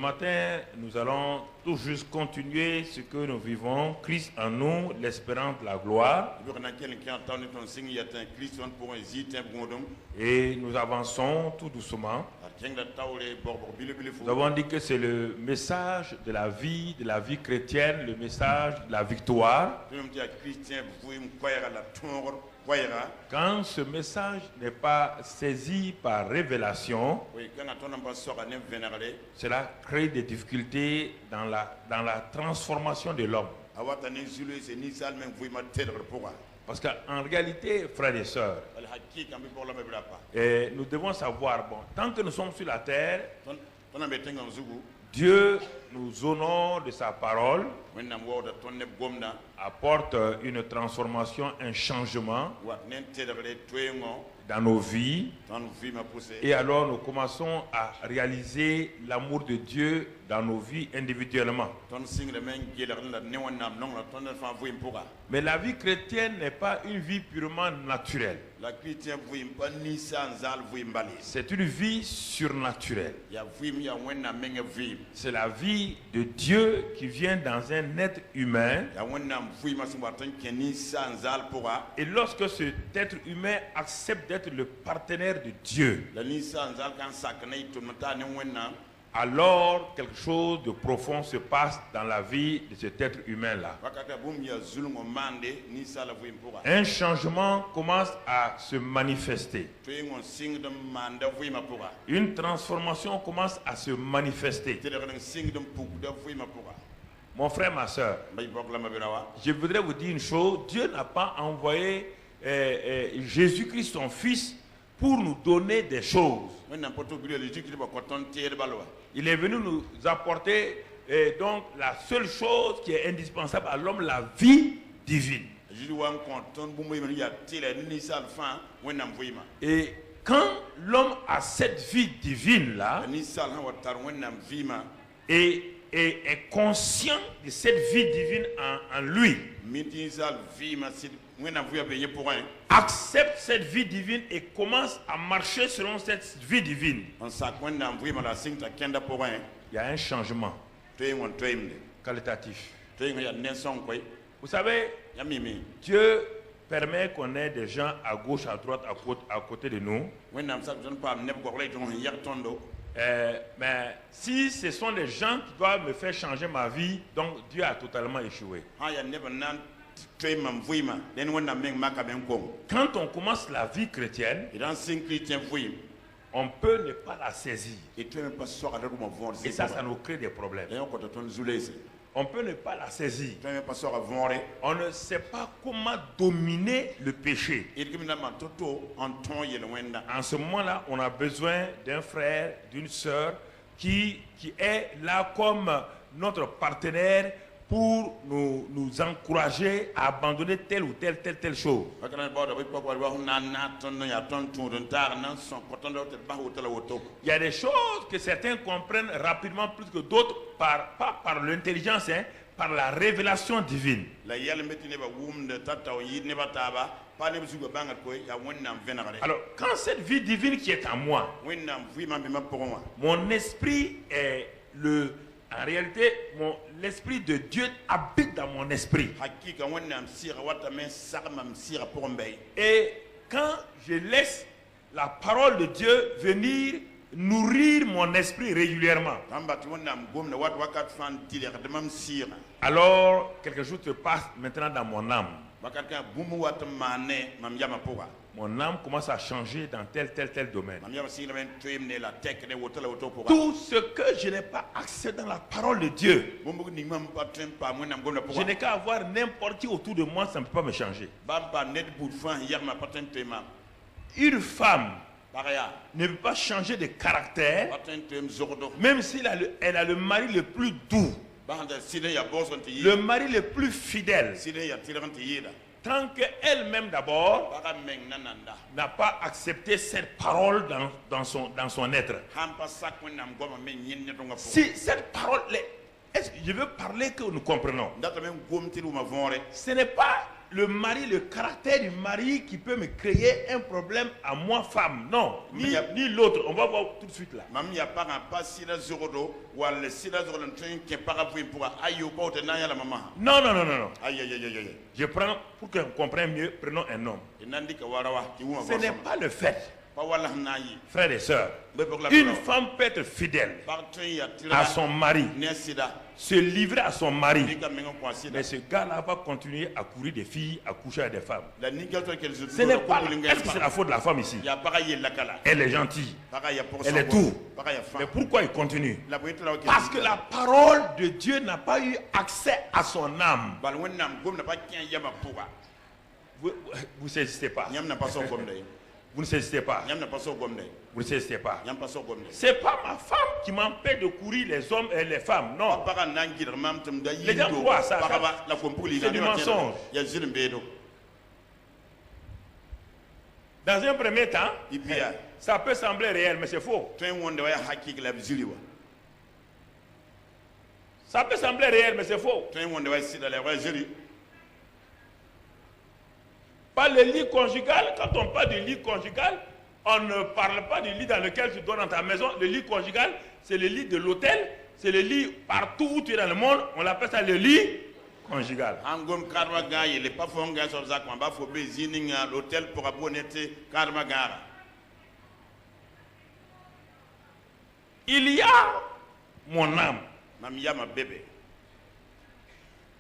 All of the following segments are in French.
matin, nous allons tout juste continuer ce que nous vivons. Christ en nous, l'espérance de la gloire. Et nous avançons tout doucement. Nous avons dit que c'est le message de la vie chrétienne, le message de la victoire. Quand ce message n'est pas saisi par révélation, cela crée des difficultés dans la transformation de l'homme. Parce qu'en réalité, frères et sœurs, nous devons savoir, bon, tant que nous sommes sur la terre, Dieu nous honore de sa parole, apporte une transformation, un changement dans nos vies. Et alors nous commençons à réaliser l'amour de Dieu dans nos vies individuellement. Mais la vie chrétienne n'est pas une vie purement naturelle. C'est une vie surnaturelle. C'est la vie de Dieu qui vient dans un être humain. Et lorsque cet être humain accepte d'être le partenaire de Dieu, alors quelque chose de profond se passe dans la vie de cet être humain-là. Un changement commence à se manifester. Une transformation commence à se manifester. Mon frère, ma soeur, je voudrais vous dire une chose. Dieu n'a pas envoyé Jésus-Christ, son Fils, pour nous donner des choses. Il est venu nous apporter donc la seule chose qui est indispensable à l'homme, la vie divine. Et quand l'homme a cette vie divine-là et est conscient de cette vie divine en lui, accepte cette vie divine et commence à marcher selon cette vie divine, il y a un changement qualitatif. Vous savez, Dieu permet qu'on ait des gens à gauche, à droite, à côté de nous. Mais si ce sont les gens qui doivent me faire changer ma vie, donc Dieu a totalement échoué. Quand on commence la vie chrétienne, on peut ne pas la saisir. Et ça nous crée des problèmes. On peut ne pas la saisir. On ne sait pas comment dominer le péché. En ce moment-là, on a besoin d'un frère, d'une sœur qui est là comme notre partenaire pour nous encourager à abandonner telle ou telle chose. Il y a des choses que certains comprennent rapidement plus que d'autres, pas par l'intelligence, par la révélation divine. Alors, quand cette vie divine qui est en moi, mon esprit est en réalité, l'esprit de Dieu habite dans mon esprit. Et quand je laisse la parole de Dieu venir nourrir mon esprit régulièrement, alors quelque chose se passe maintenant dans mon âme. Mon âme commence à changer dans tel domaine. Tout ce que je n'ai pas accès dans la parole de Dieu, je n'ai qu'à avoir n'importe qui autour de moi, ça ne peut pas me changer. Une femme ne peut pas changer de caractère, même si elle a le mari le plus doux, le mari le plus fidèle, tant qu'elle-même d'abord n'a pas accepté cette parole dans son être. Si cette parole, je veux parler que nous comprenons. Ce n'est pas le caractère du mari qui peut me créer un problème à moi, femme. Non, ni l'autre. On va voir tout de suite là. Non, non, non, non, non. Je prends, pour qu'on comprenne mieux, prenons un homme. Ce n'est pas le fait. Frères et sœurs, une femme peut être fidèle à son mari, se livrer à son mari, mais ce gars-là va continuer à courir des filles, à coucher avec des femmes. Ce n'est pas. Est-ce que c'est la faute de la femme ici? Elle est gentille, elle est tout. Mais pourquoi il continue? Parce que la parole de Dieu n'a pas eu accès à son âme. Vous ne saisissez pas. Vous ne saisissez pas. Vous ne saisissez pas. C'est pas ma femme qui m'empêche de courir les hommes et les femmes. Non. Les gens croient ça. C'est du mensonge. Dans un premier temps, ça peut sembler réel, mais c'est faux. Ça peut sembler réel, mais c'est faux. Pas le lit conjugal. Quand on parle du lit conjugal, on ne parle pas du lit dans lequel tu dors dans ta maison. Le lit conjugal, c'est le lit de l'hôtel. C'est le lit partout où tu es dans le monde. On l'appelle ça le lit conjugal. Il y a mon âme.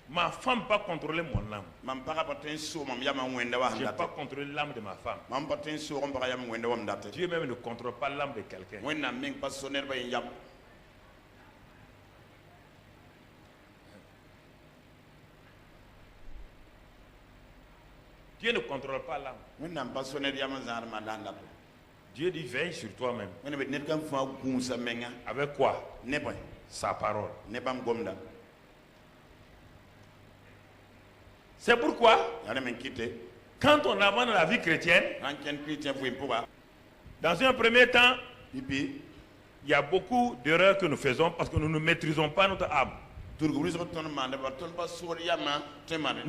Ma femme n'a pas contrôlé mon âme. Je n'ai pas contrôlé l'âme de ma femme. Dieu même ne contrôle pas l'âme de quelqu'un. Dieu ne contrôle pas l'âme. Dieu dit veille sur toi-même. Avec quoi? Sa parole. C'est pourquoi, quand on avance dans la vie chrétienne, dans un premier temps, il y a beaucoup d'erreurs que nous faisons parce que nous ne maîtrisons pas notre âme. Nous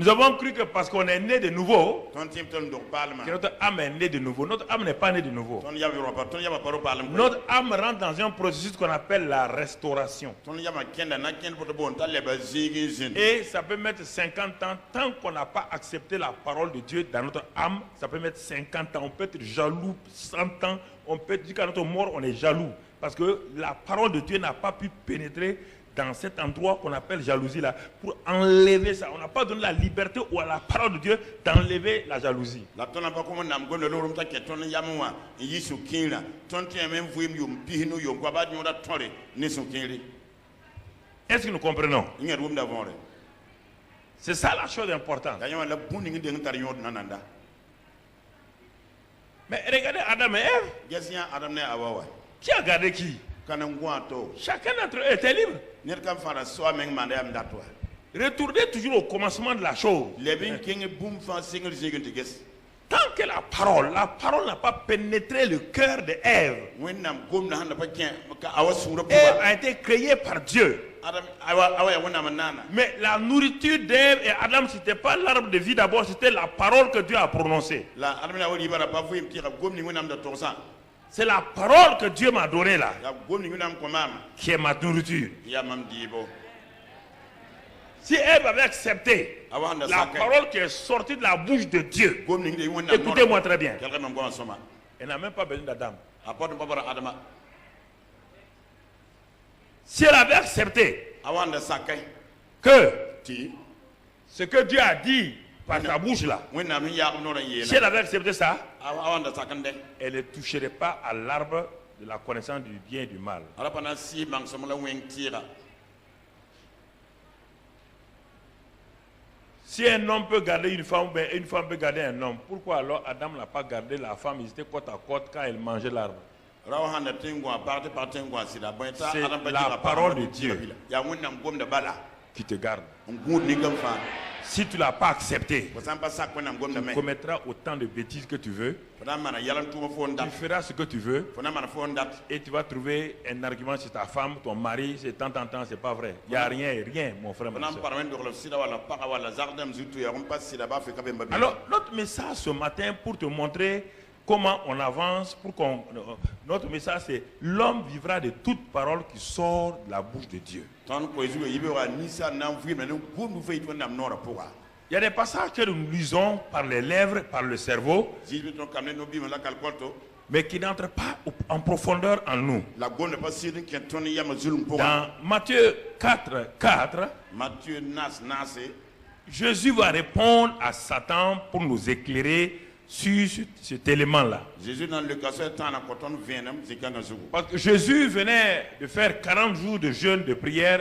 avons cru que parce qu'on est né de nouveau, que notre âme est née de nouveau. Notre âme n'est pas née de nouveau. Notre âme rentre dans un processus qu'on appelle la restauration. Et ça peut mettre 50 ans, tant qu'on n'a pas accepté la parole de Dieu dans notre âme, ça peut mettre 50 ans. On peut être jaloux 100 ans, on peut dire qu'à notre mort, on est jaloux. Parce que la parole de Dieu n'a pas pu pénétrer dans cet endroit qu'on appelle jalousie là, pour enlever ça. On n'a pas donné la liberté ou à la parole de Dieu d'enlever la jalousie. Est-ce que nous comprenons? C'est ça la chose importante. Mais regardez Adam et Ève. Qui a gardé qui? Chacun d'entre eux était libre. Retournez toujours au commencement de la chose. Tant que la parole n'a pas pénétré le cœur de Ève. Ève a été créée par Dieu. Mais la nourriture d'Ève et Adam, ce n'était pas l'arbre de vie d'abord, c'était la parole que Dieu a prononcée. C'est la parole que Dieu m'a donnée là, qui est ma nourriture. Si Ève avait accepté la parole qui est sortie de la bouche de Dieu, écoutez-moi très bien, elle n'a même pas besoin d'Adam. Si elle avait accepté que ce que Dieu a dit par sa bouche là, si elle avait accepté ça, elle ne toucherait pas à l'arbre de la connaissance du bien et du mal. Si un homme peut garder une femme, ben une femme peut garder un homme, pourquoi alors Adam n'a pas gardé la femme? Ils étaient côte à côte quand elle mangeait l'arbre. C'est la parole de Dieu qui te garde. Si tu ne l'as pas accepté, tu commettras autant de bêtises que tu veux. Tu feras ce que tu veux. Et tu vas trouver un argument sur ta femme, ton mari, c'est tant, c'est pas vrai. Il n'y a rien, mon frère. Alors, notre message ce matin pour te montrer comment on avance, notre message c'est l'homme vivra de toute parole qui sort de la bouche de Dieu. Il y a des passages que nous lisons par les lèvres, par le cerveau, mais qui n'entrent pas en profondeur en nous. Dans Matthieu 4, Jésus va répondre à Satan pour nous éclairer sur cet élément-là. Parce que Jésus venait de faire 40 jours de jeûne, de prière,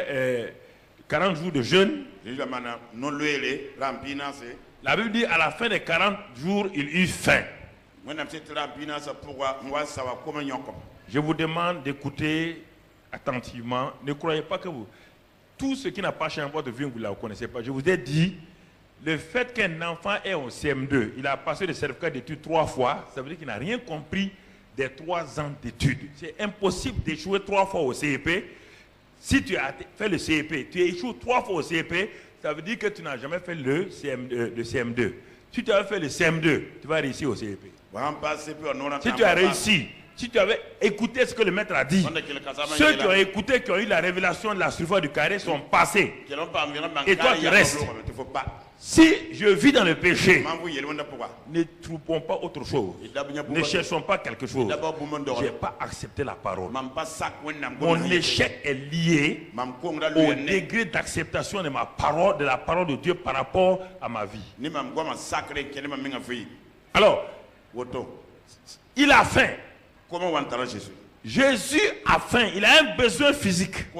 40 jours de jeûne. La Bible dit à la fin des 40 jours, il eut faim. Je vous demande d'écouter attentivement. Ne croyez pas que tout ce qui n'a pas changé votre vie, vous ne la connaissez pas. Je vous ai dit, le fait qu'un enfant est au CM2, il a passé le certificat d'études 3 fois, ça veut dire qu'il n'a rien compris des 3 ans d'études. C'est impossible d'échouer 3 fois au CEP. Si tu as fait le CEP, tu échoues 3 fois au CEP, ça veut dire que tu n'as jamais fait le CM2. Si tu as fait le CM2, tu vas réussir au CEP. Si tu as réussi, si tu avais écouté ce que le maître a dit, ceux qui ont écouté, qui ont eu la révélation de la surface du carré sont passés. Et toi tu restes. Si je vis dans le péché, ne trouvons pas autre chose. Ne cherchons pas quelque chose. Je n'ai pas accepté la parole. Mon échec est lié au degré d'acceptation de ma parole, de la parole de Dieu par rapport à ma vie. Alors, il a faim. Comment on entend Jésus? Jésus a faim, il a un besoin physique.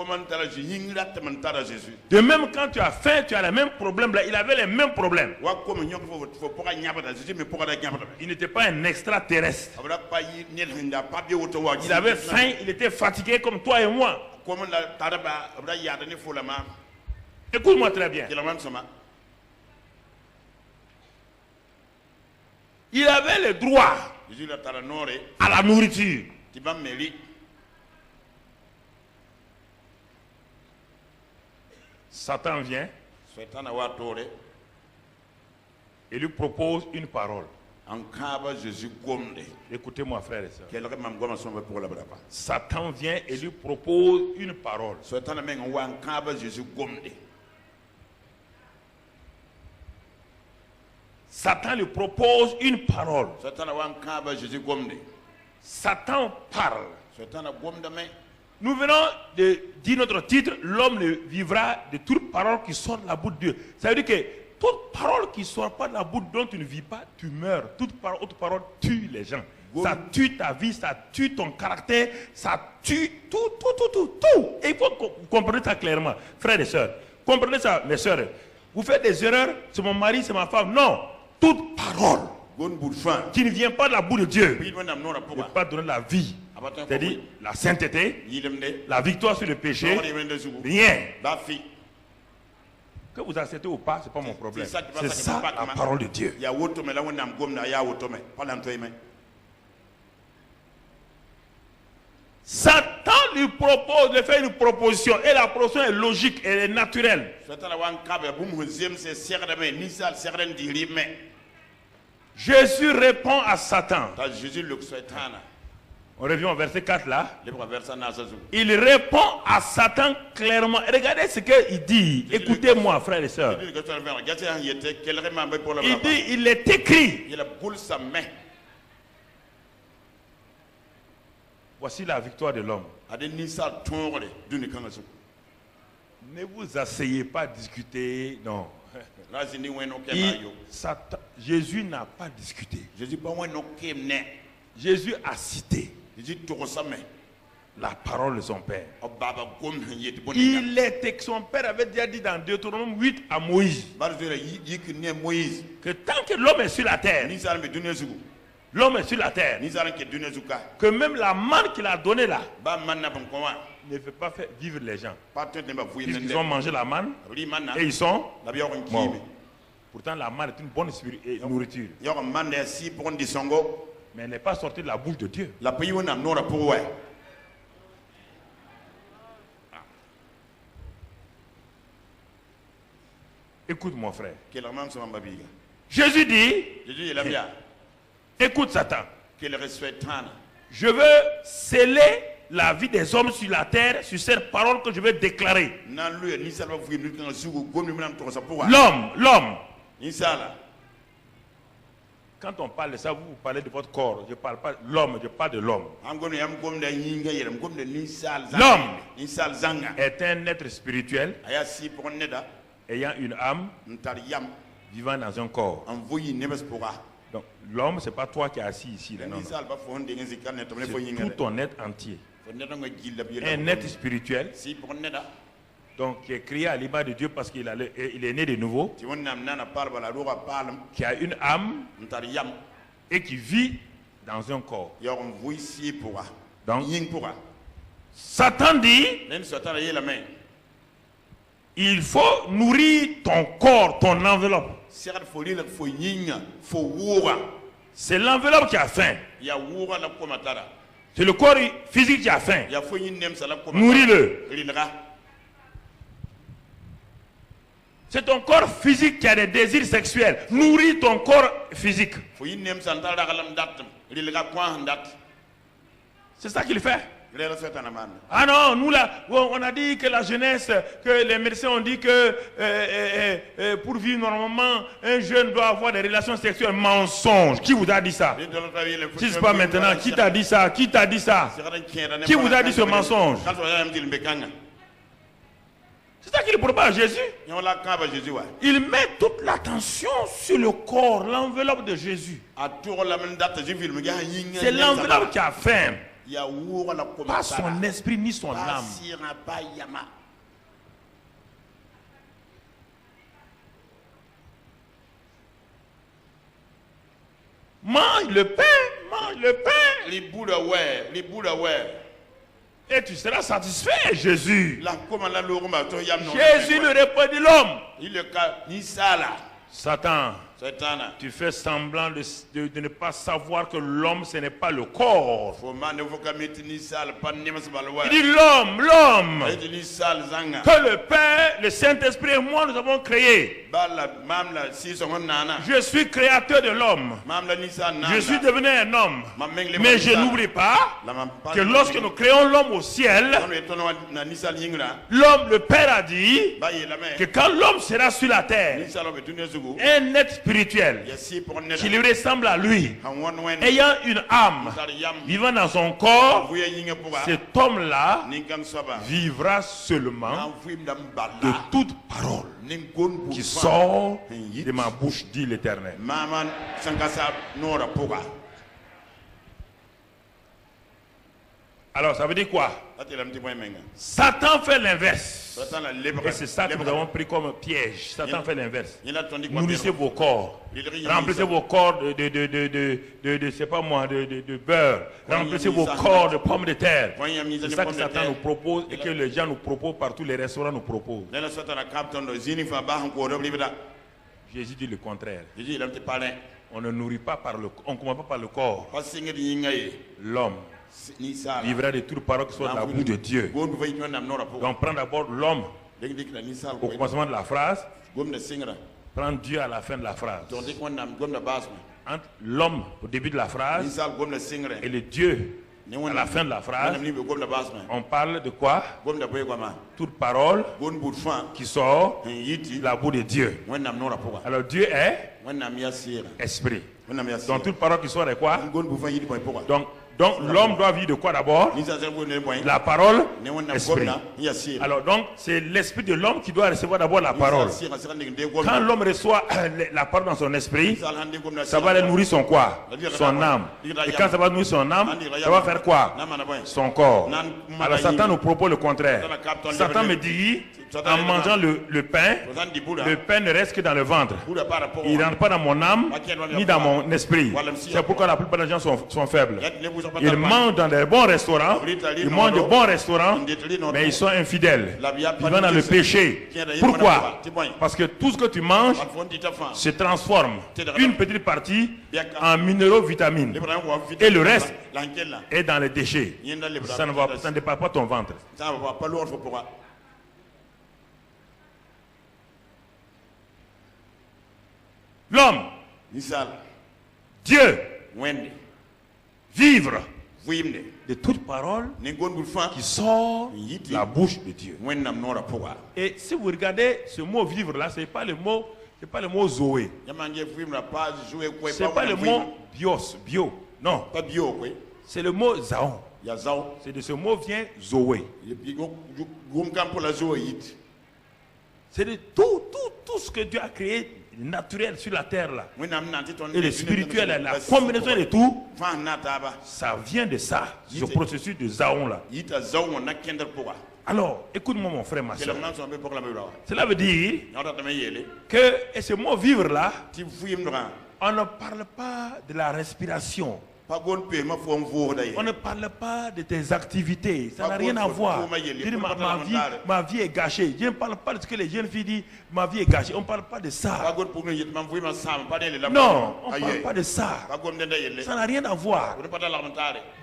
De même, quand tu as faim, tu as les mêmes problèmes là. Il avait les mêmes problèmes. Il n'était pas un extraterrestre. Il avait faim, il était fatigué comme toi et moi. Écoute-moi très bien. Il avait le droit à la nourriture. Satan vient et lui propose une parole. Écoutez-moi, frères et sœurs. Satan vient et lui propose une parole. Satan lui propose une parole. Satan parle. Nous venons de dire notre titre, l'homme ne vivra de toute parole qui sort de la bouche de Dieu. Ça veut dire que toute parole qui ne sort pas de la bouche dont tu ne vis pas, tu meurs. Toute autre parole tue les gens. Ça tue ta vie, ça tue ton caractère, ça tue tout. Et il faut que vous compreniez ça clairement, frères et sœurs. Comprenez ça, mes sœurs. Vous faites des erreurs, c'est mon mari, c'est ma femme. Non, toute parole qui ne vient pas de la bouche de Dieu ne peut pas donner la vie. C'est-à-dire la sainteté, la victoire sur le péché, rien. Que vous acceptez ou pas, ce n'est pas mon problème. C'est ça la parole de Dieu. Satan lui propose de faire une proposition et la proposition est logique, elle est naturelle. Jésus répond à Satan. On revient au verset 4 là. Il répond à Satan clairement. Regardez ce qu'il dit. Écoutez-moi, frères et sœurs. Il dit, il est écrit. Voici la victoire de l'homme. Ne vous asseyez pas à discuter, non. Jésus n'a pas discuté. Jésus a cité la parole de son Père. Son Père avait déjà dit dans Deutéronome 8 à Moïse que tant que l'homme est sur la terre, l'homme est sur la terre, que même la manne qu'il a donnée là ne fait pas faire vivre les gens. Ils ont mangé la manne et ils sont morts. Pourtant, la manne est une bonne nourriture. Mais elle n'est pas sortie de la bouche de Dieu. Écoute mon frère. Jésus dit, écoute Satan. Je veux sceller la vie des hommes sur la terre sur cette parole que je vais déclarer. L'homme. Quand on parle de ça, vous parlez de votre corps. Je ne parle pas de l'homme, je parle de l'homme. L'homme est un être spirituel ayant une âme vivant dans un corps. Donc l'homme, ce n'est pas toi qui es assis ici. C'est tout ton être entier. Un être spirituel, donc qui est créé à l'image de Dieu parce qu'il est né de nouveau, qui a une âme et qui vit dans un corps. Donc, Satan dit, il faut nourrir ton corps, ton enveloppe. C'est l'enveloppe qui a faim. C'est le corps physique qui a faim. Nourris-le. C'est ton corps physique qui a des désirs sexuels. Nourris ton corps physique. C'est ça qu'il fait. Ah non, nous là, on a dit que la jeunesse, que les médecins ont dit que pour vivre normalement, un jeune doit avoir des relations sexuelles. Mensonge. Qui vous a dit ça? Si ce n'est pas maintenant, qui t'a dit ça? Qui t'a dit ça? Qui vous a dit ce mensonge? C'est ça qu'il propose à Jésus. Il met toute l'attention sur le corps, l'enveloppe de Jésus. C'est l'enveloppe qui a faim. Pas son esprit ni son âme. Mange le pain, mange le pain. Et tu seras satisfait, Jésus. Jésus le répondit l'homme. Satan, tu fais semblant de ne pas savoir que l'homme, ce n'est pas le corps. Il dit l'homme, que le Père, le Saint-Esprit et moi, nous avons créé. Je suis créateur de l'homme. Je suis devenu un homme. Mais je n'oublie pas que lorsque nous créons l'homme au ciel, l'homme, le Père a dit que quand l'homme sera sur la terre, un être spirituel qui lui ressemble à lui, ayant une âme vivant dans son corps, cet homme-là vivra seulement de toute parole qui sort de ma bouche, dit l'Éternel. Alors ça veut dire quoi? Satan fait l'inverse. Et c'est ça que nous avons pris comme piège. Satan fait l'inverse. Nourrissez vos corps. Remplissez vos corps de c'est pas moi, de beurre. Remplissez vos corps de pommes de terre. C'est ça que Satan nous propose et que les gens nous proposent partout, les restaurants nous proposent. Jésus dit le contraire. On ne nourrit pas par le corps. On ne commence pas par le corps. L'homme vivra de toutes paroles qui sont dans la bouche de Dieu. Donc prends d'abord l'homme au commencement de la phrase, prends Dieu à la fin de la phrase. Entre l'homme au début de la phrase et le Dieu à la fin de la phrase, on parle de quoi? Toute parole qui sort de la bouche de Dieu. Alors Dieu est esprit. Donc toute parole qui sort de quoi? Donc l'homme doit vivre de quoi d'abord? La parole, esprit. Alors donc c'est l'esprit de l'homme qui doit recevoir d'abord la parole. Quand l'homme reçoit la parole dans son esprit, ça va aller nourrir son quoi? Son âme. Et quand ça va nourrir son âme, ça va faire quoi? Son corps. Alors Satan nous propose le contraire. Satan me dit, en mangeant le pain ne reste que dans le ventre. Il ne rentre pas dans mon âme ni dans mon esprit. C'est pourquoi la plupart des gens sont faibles. Ils mangent dans des bons restaurants, ils mangent de bons restaurants, mais ils sont infidèles. Ils vont dans le péché. Pourquoi? Parce que tout ce que tu manges se transforme, une petite partie, en minéraux, vitamines, et le reste est dans les déchets. Ça ne dépasse pas ton ventre. L'homme, Dieu, vivre de toute parole qui sort de la bouche de Dieu. Et si vous regardez ce mot vivre là, c'est pas le mot Zoé. C'est pas le mot bio. Non. C'est le mot Zaon. C'est de ce mot vient Zoé. C'est de tout ce que Dieu a créé naturel sur la terre là. Et le spirituel, la combinaison de tout, ça vient de ça, ce processus de Zaon là. Alors, écoute-moi mon frère, ma soeur. Cela veut dire que et ce mot vivre là, on ne parle pas de la respiration. On ne parle pas de tes activités. Ça n'a rien à voir. Ma vie est gâchée. Je ne parle pas de ce que les jeunes filles disent. Ma vie est gâchée. On ne parle pas de ça. Non, on ne parle pas de ça. Ça n'a rien à voir.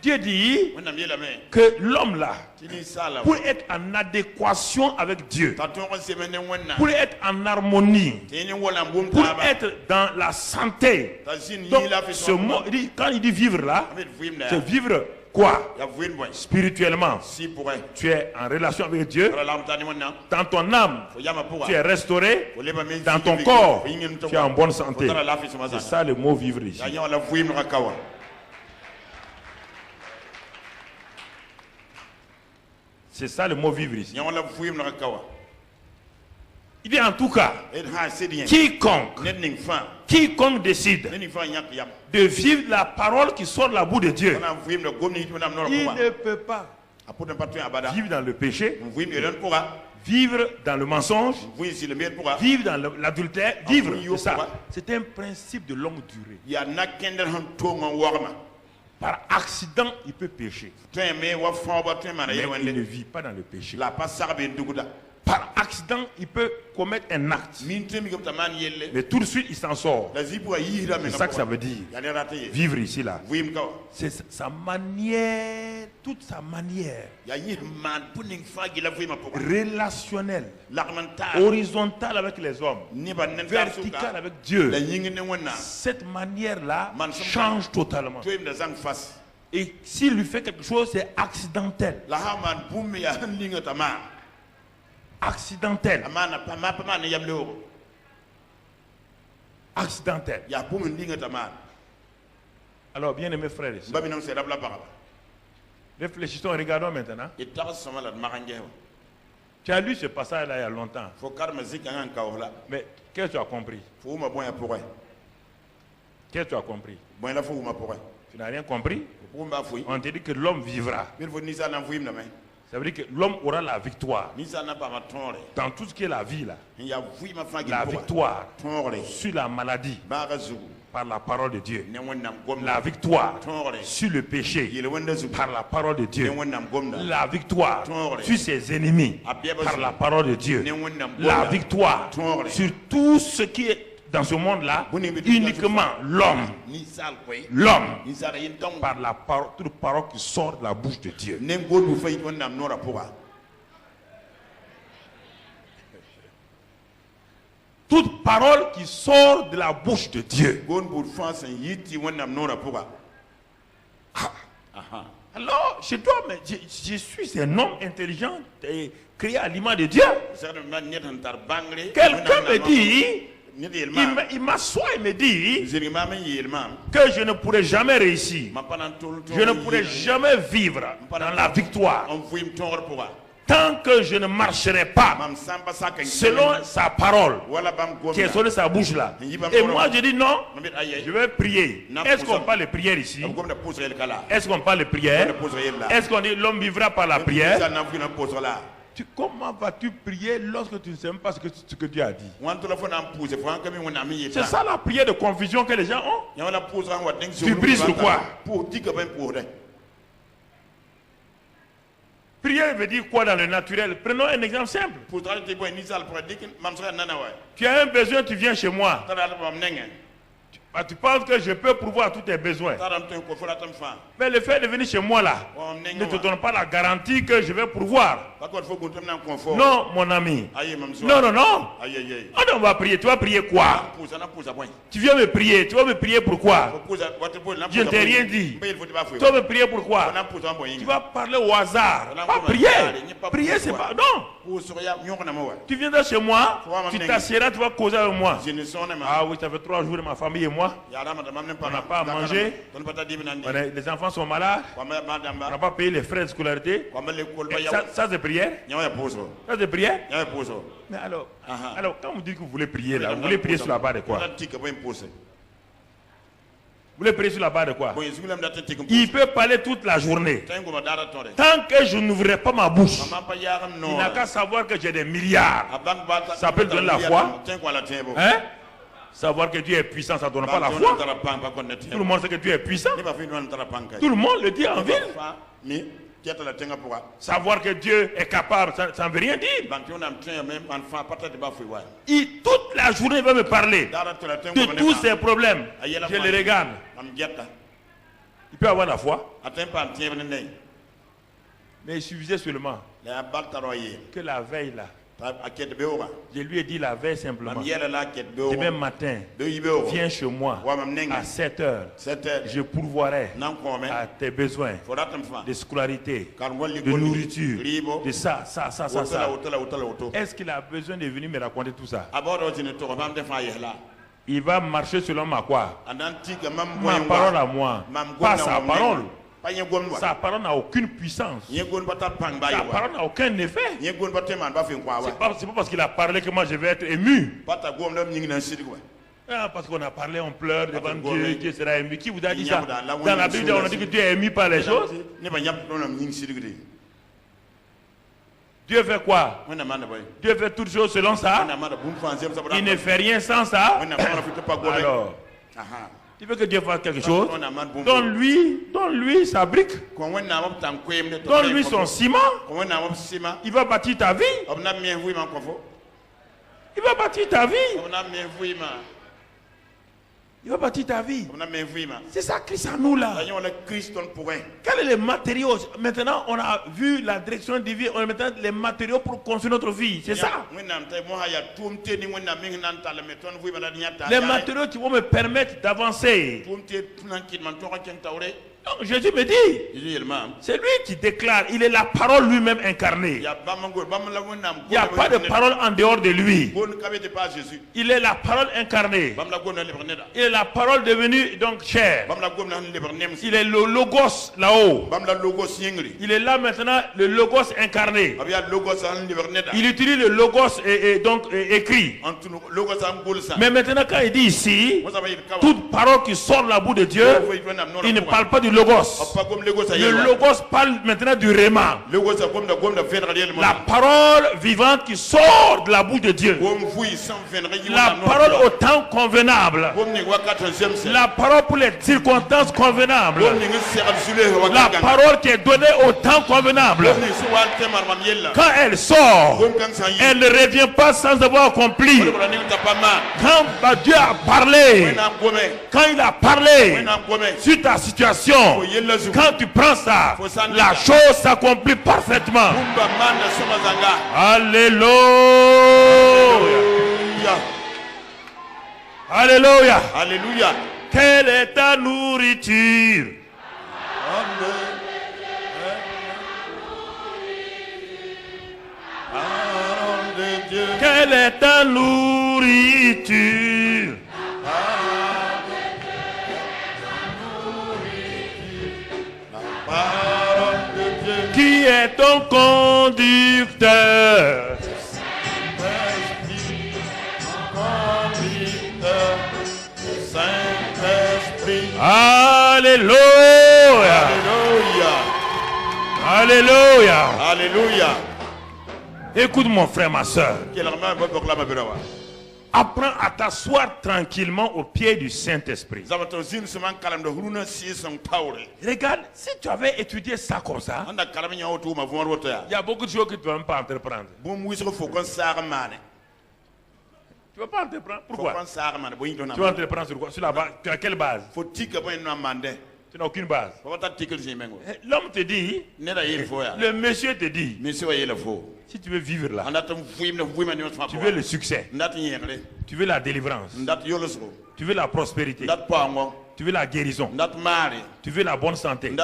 Dieu dit que l'homme là, pour être en adéquation avec Dieu, pour être en harmonie, pour être dans la santé. Donc, ce mot, quand il dit vivre là, c'est vivre quoi? Spirituellement. Tu es en relation avec Dieu. Dans ton âme, tu es restauré. Dans ton corps, tu es en bonne santé. C'est ça le mot vivre ici. C'est ça le mot vivre ici. Il dit en tout cas, quiconque décide de vivre la parole qui sort de la bouche de Dieu, il ne peut pas vivre dans le péché, vivre dans le mensonge, vivre dans l'adultère, vivre de ça. C'est un principe de longue durée. Par accident, il peut pécher. Mais il ne vit pas dans le péché. Par accident, il peut commettre un acte. Mais tout de suite, il s'en sort. C'est ça que ça veut dire. Vivre ici, là. C'est sa manière, toute sa manière relationnelle, horizontale avec les hommes, verticale avec Dieu. Cette manière-là change totalement. Et s'il lui fait quelque chose, c'est accidentel. Accidentel. Accidentel. Alors, bien aimés frères et sœurs, réfléchissons, regardons maintenant. Tu as lu ce passage-là il y a longtemps. Mais qu'est-ce que tu as compris? Qu'est-ce que tu as compris? Tu n'as rien compris? On te dit que l'homme vivra. Ça veut dire que l'homme aura la victoire. Dans tout ce qui est la vie là. La victoire sur la maladie. Par la parole de Dieu. La victoire sur le péché. Par la parole de Dieu. La victoire sur ses ennemis. Par la parole de Dieu. La victoire sur tout ce qui est dans ce monde-là, uniquement l'homme. L'homme, par la parole, toute parole qui sort de la bouche de Dieu. Toute parole qui sort de la bouche de Dieu. Alors, je dois, mais je suis un homme intelligent et créé à l'image de Dieu. Quelqu'un me dit, il m'assoit et me dit que je ne pourrai jamais réussir. Je ne pourrai jamais vivre dans la victoire tant que je ne marcherai pas selon sa parole qui est sur sa bouche là. Et moi je dis non, je vais prier. Est-ce qu'on parle de prière ici? Est-ce qu'on parle de prière? Est-ce qu'on dit l'homme vivra par la prière? Comment vas-tu prier lorsque tu ne sais même pas ce que Dieu a dit? C'est ça la prière de confusion que les gens ont. Tu brises le quoi? Prière veut dire quoi dans le naturel? Prenons un exemple simple. Tu as un besoin, tu viens chez moi. Tu penses que je peux pourvoir tous tes besoins. Mais le fait de venir chez moi là ne te donne pas la garantie que je vais pourvoir. Non, mon ami. Non, non, non. On va prier. Tu vas prier quoi? Tu viens me prier. Tu vas me prier pourquoi? Je ne t'ai rien dit. Tu vas me prier pourquoi? Tu vas parler au hasard. Pas prier. Prier, c'est pas... Non. Tu viendras chez moi, tu t'assieras, tu vas causer avec moi. Ah oui, ça fait 3 jours, ma famille et moi. On n'a pas à manger. Les enfants sont malades. On n'a pas payé les frais de scolarité. Ça c'est prière. Ça c'est prière. Mais alors, quand vous dites que vous voulez prier là, vous voulez prier sur la base de quoi? Vous voulez prier sur la base de quoi? Il peut parler toute la journée. Tant que je n'ouvrirai pas ma bouche, il n'a qu'à savoir que j'ai des milliards. Ça peut donner la foi. Hein? Savoir que Dieu est puissant, ça ne donne pas la foi. Tout le monde sait que Dieu est puissant. Tout le monde le dit en ville. Savoir que Dieu est capable, ça ne veut rien dire. Toute la journée, il va me parler de tous ses problèmes. Je le regarde. Il peut avoir la foi. Mais il suffisait seulement que la veille là, je lui ai dit la veille simplement. Demain matin, viens chez moi à 7 heures. Je pourvoirai à tes besoins de scolarité, de nourriture, de ça. Est-ce qu'il a besoin de venir me raconter tout ça? Il va marcher selon ma quoi? Ma parole à moi, pas sa parole. Sa parole n'a aucune puissance. Sa parole n'a aucun effet. C'est pas parce qu'il a parlé que moi je vais être ému. Parce qu'on a parlé, on pleure devant Dieu, Dieu sera ému. Qui vous a dit ça? Dans la Bible, on a dit que Dieu est ému par les choses. Dieu fait quoi? Dieu fait toutes choses selon ça. Il ne fait rien sans ça. Alors, il veut que Dieu fasse quelque chose. Donne-lui sa brique. Donne-lui son ciment. Il va bâtir ta vie. Il va bâtir ta vie. Il va bâtir ta vie. C'est ça Christ en nous là. Quel est le matériau? Maintenant on a vu la direction divine. On a maintenant les matériaux pour construire notre vie. C'est ça. Les matériaux qui vont me permettre d'avancer. Donc Jésus me dit, c'est lui qui déclare, il est la parole lui-même incarnée. Il n'y a pas de parole en dehors de lui. Il est la parole incarnée. Il est la parole devenue donc chair. Il est le logos là-haut. Il est là maintenant, le logos incarné. Il utilise le logos donc écrit. Mais maintenant quand il dit ici, toute parole qui sort de la bouche de Dieu, il ne parle pas du logos. Le logos parle maintenant du réma. La parole vivante qui sort de la bouche de Dieu. La parole au temps convenable. La parole pour les circonstances convenables. La parole qui est donnée au temps convenable. Quand elle sort, elle ne revient pas sans avoir accompli. Quand Dieu a parlé, quand il a parlé sur ta situation, quand tu prends ça, la chose s'accomplit parfaitement. Alléluia. Alléluia. Alléluia. Quelle est ta nourriture? Quelle est ta nourriture? Qui est ton conducteur? Alléluia. Alléluia. Alléluia. Écoute mon frère, ma soeur. Apprends à t'asseoir tranquillement au pied du Saint-Esprit. Regarde, si tu avais étudié ça comme ça, il y a beaucoup de choses que tu ne vas même pas entreprendre. Tu ne vas pas entreprendre. Pourquoi? Tu vas entreprendre sur quoi? Sur la base. Tu as quelle base? Tu n'as aucune base. L'homme te dit, le monsieur te dit, si tu veux vivre là, tu veux le succès, tu veux la délivrance, tu veux la prospérité, tu veux la guérison, tu veux la bonne santé, tout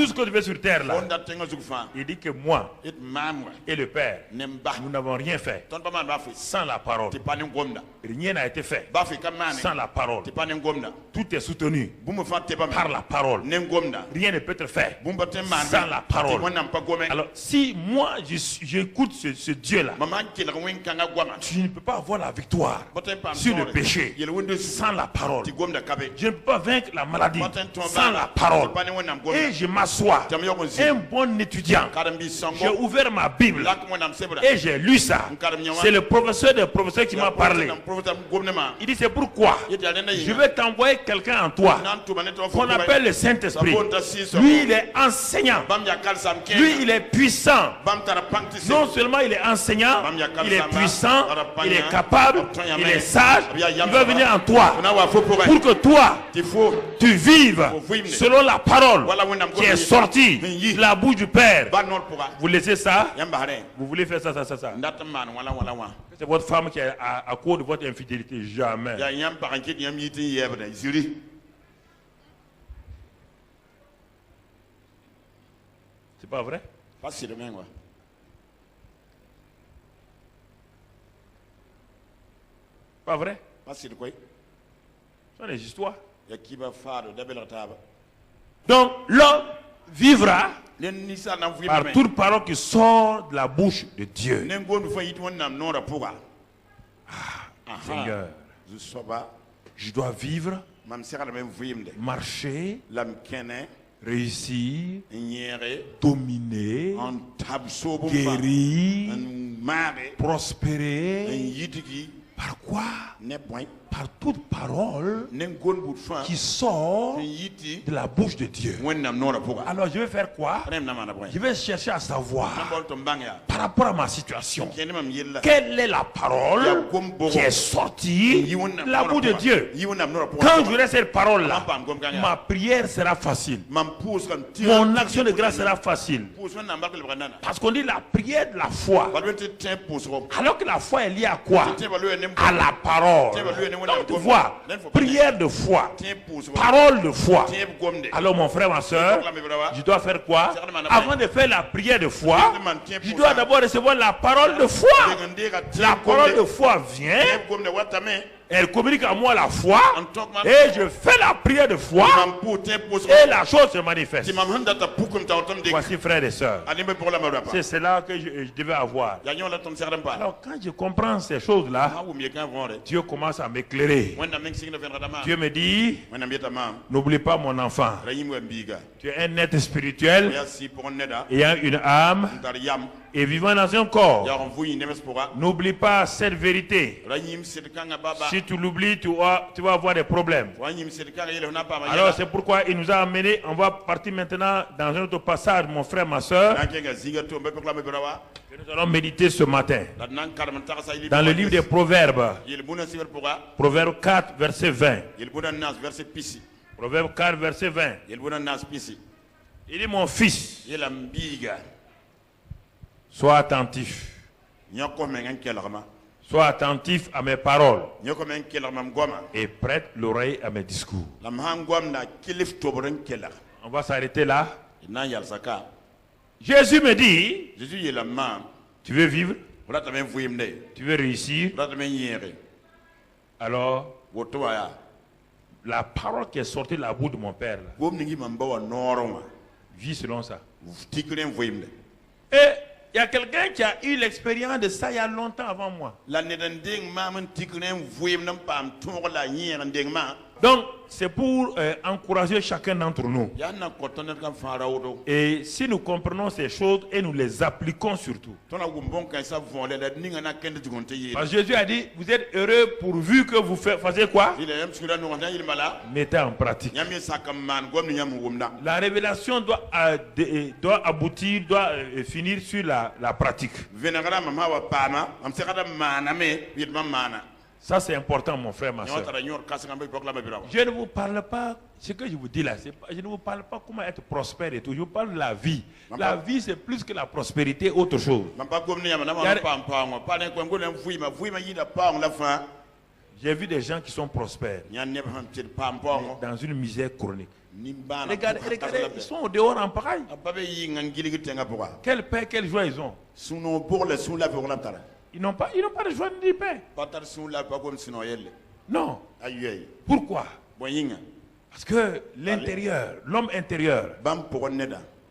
ce que tu veux sur terre là, il dit que moi et le Père, nous n'avons rien fait sans la parole. Rien n'a été fait sans la parole. Tout est soutenu par la parole. Rien ne peut être fait sans la parole. Alors si moi j'écoute ce Dieu là, tu ne peux pas avoir la victoire sur le péché sans la parole. Je ne peux pas vaincre la maladie sans la parole. Et je m'assois, un bon étudiant, j'ai ouvert ma Bible et j'ai lu ça. C'est le professeur des professeurs qui m'a parlé. Il dit c'est pourquoi je vais t'envoyer quelqu'un en toi qu'on appelle le Saint-Esprit. Lui il est enseignant, lui il est puissant. Non seulement il est enseignant, il est puissant, il est capable, il est sage. Il va venir en toi pour que toi tu vives selon la parole qui est sortie de la bouche du Père. Vous laissez ça? Vous voulez faire ça? C'est votre femme qui est à cause de votre infidélité. Jamais. C'est pas vrai? Pas vrai? Ce sont des histoires. Donc l'homme vivra par toute parole qui sort de la bouche de Dieu. Seigneur, je dois vivre, marcher, réussir, dominer, guérir, prospérer. Par quoi? Par toute parole qui sort de la bouche de Dieu. Alors je vais faire quoi? Je vais chercher à savoir par rapport à ma situation, quelle est la parole qui est sortie de la bouche de Dieu. Quand j'aurai cette parole là, ma prière sera facile, mon action de grâce sera facile. Parce qu'on dit la prière de la foi, alors que la foi est liée à quoi? À la parole. Donc tu vois, prière de foi, parole de foi. Alors mon frère, ma soeur, je dois faire quoi? Avant de faire la prière de foi, je dois d'abord recevoir la parole de foi. La parole de foi vient, elle communique à moi la foi, et je fais la prière de foi, et la chose se manifeste. Voici frères et sœurs, c'est cela que je devais avoir. Alors quand je comprends ces choses-là, Dieu commence à m'éclairer. Dieu me dit, n'oublie pas mon enfant, tu es un être spirituel, ayant une âme, et vivant dans un corps. N'oublie pas cette vérité. Si tu l'oublies, tu vas avoir des problèmes. Alors c'est pourquoi il nous a amenés. On va partir maintenant dans un autre passage, mon frère, ma soeur. Nous allons méditer ce matin dans le livre des Proverbes. Proverbe 4, verset 20. Proverbe 4, verset 20. Il dit, mon fils, sois attentif. Sois attentif à mes paroles et prête l'oreille à mes discours. On va s'arrêter là. Jésus me dit, tu veux vivre, tu veux réussir, alors la parole qui est sortie de la bouche de mon père là, vis selon ça. Et il y a quelqu'un qui a eu l'expérience de ça il y a longtemps avant moi. Donc, c'est pour encourager chacun d'entre nous. Et si nous comprenons ces choses et nous les appliquons surtout. Parce que Jésus a dit, vous êtes heureux pourvu que vous fassiez quoi? Mettez en pratique. La révélation doit aboutir, doit finir sur la pratique. Ça c'est important mon frère, ma soeur. Je ne vous parle pas, ce que je vous dis là, je ne vous parle pas comment être prospère et tout, je vous parle de la vie. La vie c'est plus que la prospérité, autre chose. J'ai vu des gens qui sont prospères dans une misère chronique. Regardez, ils sont au dehors en pareil. Quelle paix, quelle joie ils ont. Ils n'ont pas de joie ni de paix. Non. Pourquoi? Parce que l'intérieur, l'homme intérieur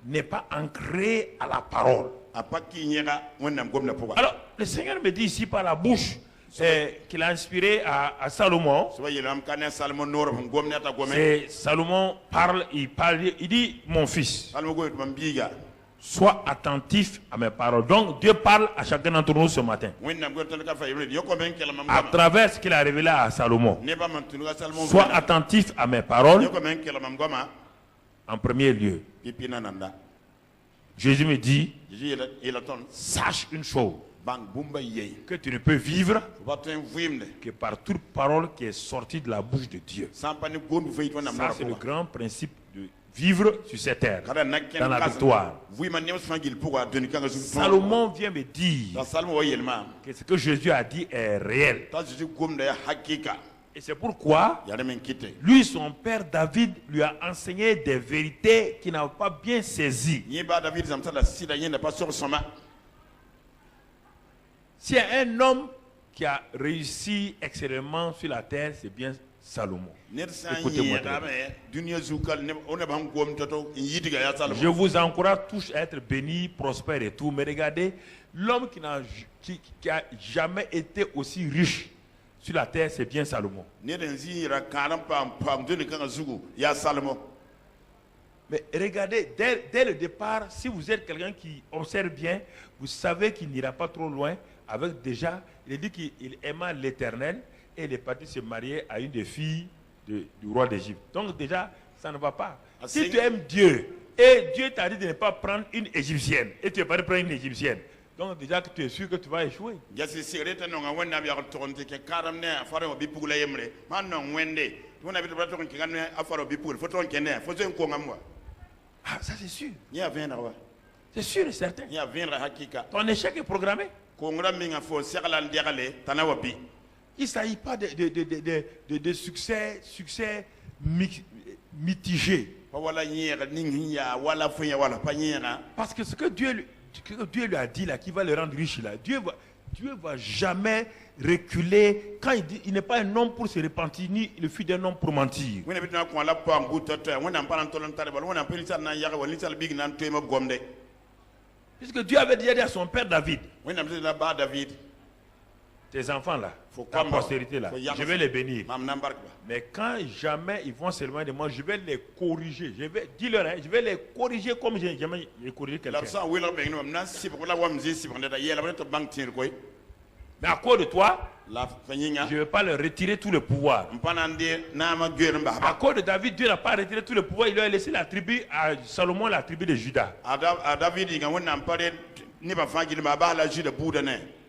n'est pas ancré à la parole. Alors, le Seigneur me dit ici par la bouche qu'il a inspiré à Salomon. Salomon parle, il dit, mon fils, sois attentif à mes paroles. Donc Dieu parle à chacun d'entre nous ce matin à travers ce qu'il a révélé à Salomon. Sois attentif à mes paroles en premier lieu. Jésus me dit, sache une chose, que tu ne peux vivre que par toute parole qui est sortie de la bouche de Dieu. Ça c'est le grand principe de vivre sur cette terre, dans la victoire. Salomon vient me dire que ce que Jésus a dit est réel. Et c'est pourquoi lui, son père David, lui a enseigné des vérités qu'il n'a pas bien saisies. S'il y a un homme qui a réussi excellemment sur la terre, c'est bien Salomon. Écoutez-moi. Je vous encourage tous à être bénis, prospères et tout, mais regardez, l'homme qui n'a jamais été aussi riche sur la terre, c'est bien Salomon. Mais regardez, dès le départ, si vous êtes quelqu'un qui observe bien, vous savez qu'il n'ira pas trop loin avec déjà, il dit qu'il aima l'Éternel et il est parti se marier à une des filles du roi d'Égypte. Donc déjà, ça ne va pas. Si tu aimes Dieu et Dieu t'a dit de ne pas prendre une Égyptienne et tu es parti prendre une Égyptienne, donc déjà que tu es sûr que tu vas échouer. Ah, ça c'est sûr. C'est sûr et certain. Ton échec est programmé. Il ne s'agit pas de succès mitigé. Parce que ce que Dieu lui a dit là, qui va le rendre riche là, Dieu va jamais reculer quand il dit il n'est pas un homme pour se repentir, ni le fils d'un homme pour mentir. Puisque Dieu avait déjà dit à son père David, tes enfants là, ta postérité là, je vais les bénir. Mais quand jamais ils vont s'éloigner de moi, je vais les corriger. Dis-leur, je vais les corriger comme j'ai jamais corrigé quelqu'un. Mais à cause de toi, je ne vais pas leur retirer tout le pouvoir. À cause de David, Dieu n'a pas retiré tout le pouvoir. Il lui a laissé la tribu à Salomon, la tribu de Juda.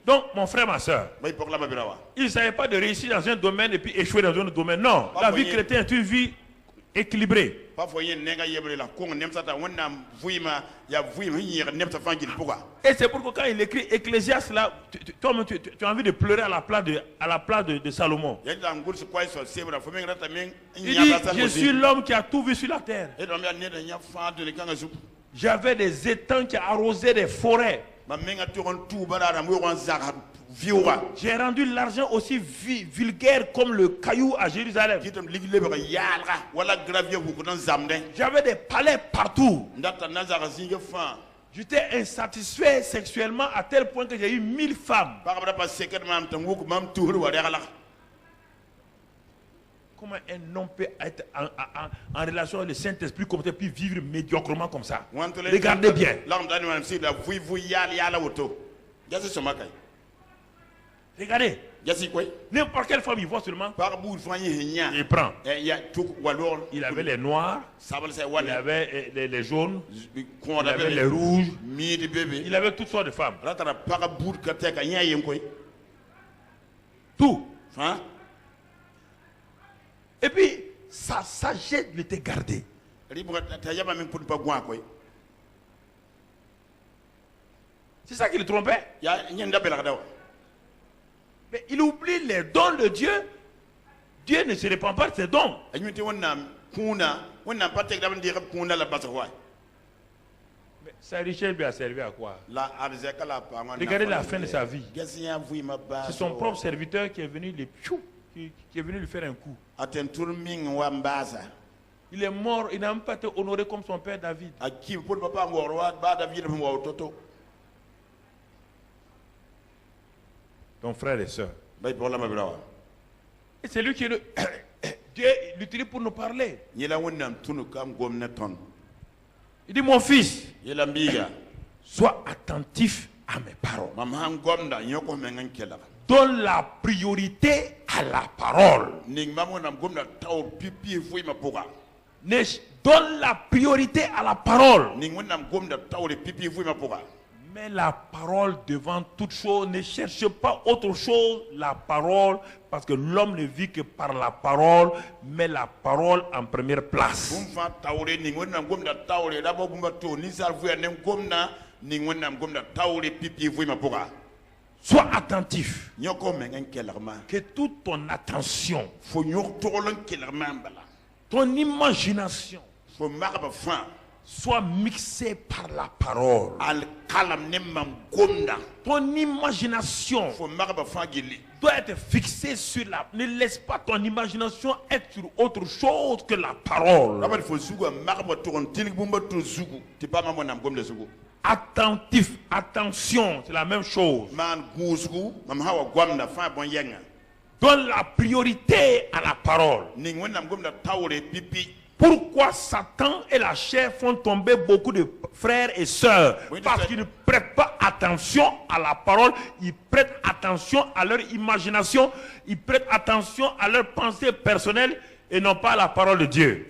Donc, mon frère, ma soeur, il ne s'agit pas de réussir dans un domaine et puis échouer dans un autre domaine. Non, la vie chrétienne est une vie équilibrée. Et c'est pourquoi quand il écrit Ecclésiaste là, tu as envie de pleurer à la place de Salomon. Il dit, je suis l'homme qui a tout vu sur la terre. J'avais des étangs qui arrosaient des forêts. J'ai rendu l'argent aussi vulgaire comme le caillou à Jérusalem. J'avais des palais partout. J'étais insatisfait sexuellement à tel point que j'ai eu 1000 femmes. comment un homme peut être en relation avec le Saint-Esprit comme ça, puis vivre médiocrement comme ça. Regardez bien. Regardez. N'importe quelle femme, il voit seulement. Il prend. Il avait les noirs, il avait les jaunes, il avait les rouges, il avait toutes sortes de femmes. Tout. Et puis, sa sagesse lui était gardée. C'est ça qui le trompait. Mais il oublie les dons de Dieu. Dieu ne se répand pas de ses dons. Mais sa richesse lui a servi à quoi? Regardez la fin de sa vie. C'est son propre serviteur qui est venu lui faire un coup. Il est mort, il n'a même pas été honoré comme son père David. Ton frère et soeur. Et c'est lui qui Dieu l'utilise pour nous parler. Il dit, mon fils, sois attentif à mes paroles. Donne la priorité à la parole. Donne la priorité à la parole. Mets la parole devant toute chose. Ne cherche pas autre chose, la parole, parce que l'homme ne vit que par la parole. Mets la parole en première place. Sois attentif. Que toute ton attention, ton imagination, soit mixée par la parole. Ton imagination doit être fixée sur la... Ne laisse pas ton imagination être sur autre chose que la parole. Attentif, attention, c'est la même chose. Donne la priorité à la parole. Pourquoi Satan et la chair font tomber beaucoup de frères et sœurs? Parce qu'ils ne prêtent pas attention à la parole, ils prêtent attention à leur imagination, ils prêtent attention à leurs pensées personnelles et non pas à la parole de Dieu.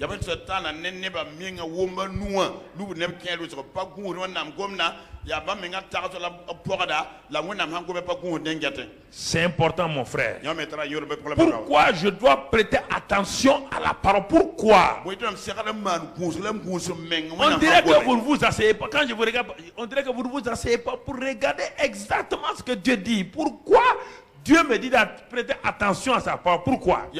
C'est important, mon frère. Pourquoi je dois prêter attention à la parole? Pourquoi? On dirait que vous ne vous asseyez pas. Quand je vous regarde, on dirait que vous ne vous asseyez pas pour regarder exactement ce que Dieu dit. Pourquoi Dieu me dit de prêter attention à sa parole? Pourquoi?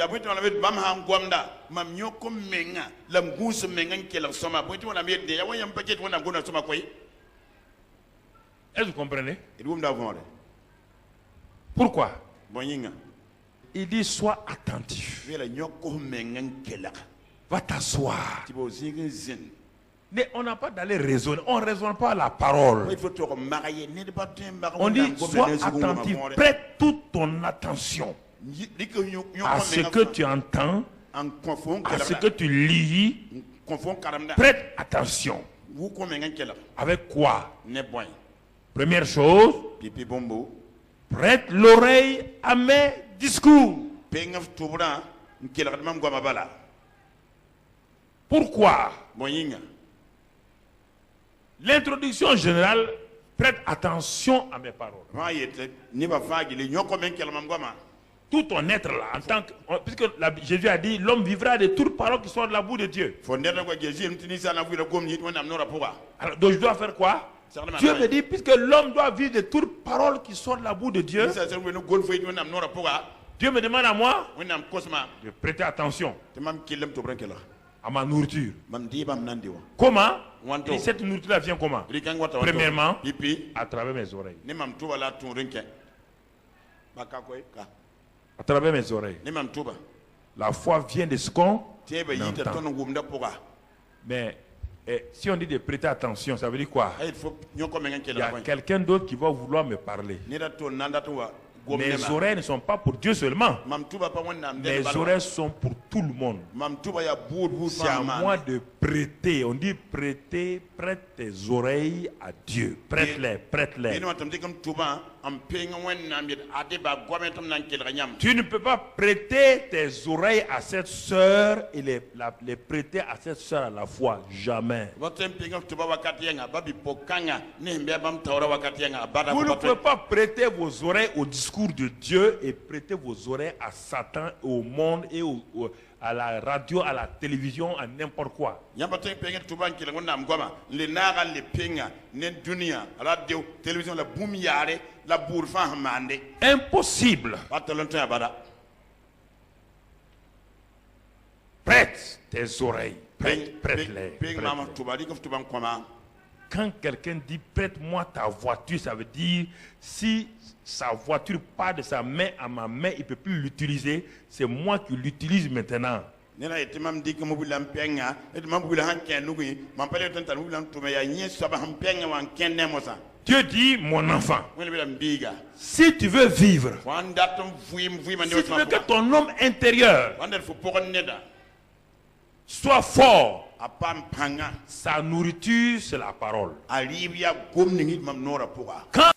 Est-ce que vous comprenez? Pourquoi? Il dit sois attentif. Va t'asseoir. Mais on n'a pas d'aller raisonner. On ne raisonne pas à la parole. On dit sois attentif. Prête toute ton attention à ce que tu entends, à ce que tu lis. Prête attention. Avec quoi? Première chose, prête l'oreille à mes discours. Pourquoi? L'introduction générale, prête attention à mes paroles. Tout ton être là, en tant que, puisque Jésus a dit, l'homme vivra de toutes paroles qui sont de la bouche de Dieu. Alors, donc je dois faire quoi? Dieu me dit, puisque l'homme doit vivre de toutes paroles qui sont de la bouche de Dieu, Dieu me demande à moi de prêter attention à ma nourriture. Comment? Et cette nourriture vient comment? Premièrement, à travers mes oreilles. À travers mes oreilles. La foi vient de ce qu'on entend. Mais si on dit de prêter attention, ça veut dire quoi? Il y a quelqu'un d'autre qui va vouloir me parler. Mes oreilles ne sont pas pour Dieu seulement. Mes oreilles sont pour tout le monde. C'est à moi de prêter. On dit prêter, prête tes oreilles à Dieu. Prête-les, prête-les. Tu ne peux pas prêter tes oreilles à cette sœur et les prêter à cette sœur à la fois. Jamais. Vous ne pouvez pas prêter vos oreilles au discours de Dieu et prêter vos oreilles à Satan, au monde et à la radio, à la télévision, à n'importe quoi. Impossible. Prête tes oreilles. Prête-les. Quand quelqu'un dit prête-moi ta voiture, ça veut dire si sa voiture part de sa main à ma main, il ne peut plus l'utiliser. C'est moi qui l'utilise maintenant. Dieu dit, mon enfant, si tu veux vivre, si tu veux que ton homme intérieur soit fort, sa nourriture, c'est la parole. Quand